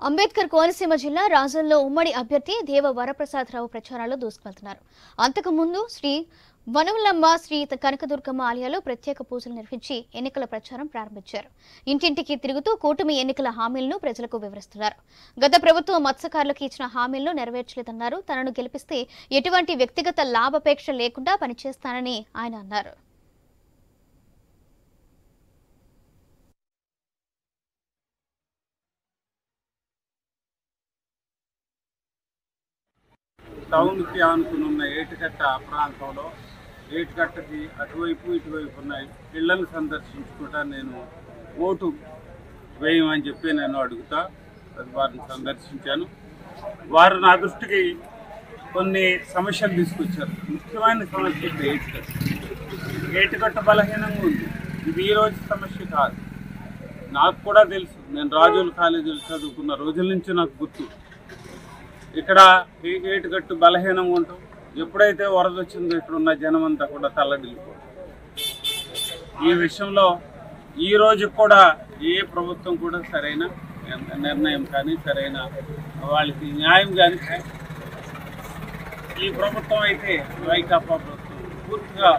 అంబేద్కర్ కోనసీమ జిల్లా రాజంలో ఉమ్మడి అభ్యర్థి దేవ వరప్రసాదరావు ప్రచారాల్లో దూసుకెళ్తున్నారు. అంతకుముందు శ్రీ వనములమ్మ శ్రీ కనకదుర్గమ్మ ఆలయాల్లో ప్రత్యేక పూజలు నిర్వహించి ఎన్నికల ప్రచారం ప్రారంభించారు. ఇంటింటికి తిరుగుతూ కూటమి ఎన్నికల హామీలను ప్రజలకు వివరిస్తున్నారు. గత ప్రభుత్వం మత్స్యకారులకు ఇచ్చిన హామీలను నెరవేర్చలేదన్నారు. తనను గెలిపిస్తే ఎటువంటి వ్యక్తిగత లాభాపేక్ష లేకుండా పనిచేస్తానని ఆయన అన్నారు. టౌన్కి ఆనుకుని ఉన్న ఏటికట్ట ప్రాంతంలో ఏటికట్టకి అటువైపు ఇటువైపు ఉన్నాయి ఇళ్లను సందర్శించుకుంటా నేను ఓటు వేయమని చెప్పి నేను అడుగుతా వారిని సందర్శించాను. వారు నా దృష్టికి కొన్ని సమస్యలు తీసుకొచ్చారు. ముఖ్యమైన సమస్య ఏటికట్ట బలహీనంగా ఉంది. ఇది ఈరోజు సమస్య కాదు. నాకు కూడా తెలుసు. నేను రాజోలు కాలేజీలో చదువుకున్న రోజుల నుంచి నాకు గుర్తు. ఇక్కడ ఏటికట్టు బలహీనంగా ఉంటాం. ఎప్పుడైతే వరద వచ్చిందో ఇక్కడ ఉన్న జనం అంతా కూడా తల్లడిల్లిపోతుంది. ఈ విషయంలో ఈ రోజు కూడా ఏ ప్రభుత్వం కూడా సరైన నిర్ణయం కానీ సరైన వాళ్ళకి న్యాయం కానీ ఈ ప్రభుత్వం అయితే వైకాపా ప్రభుత్వం పూర్తిగా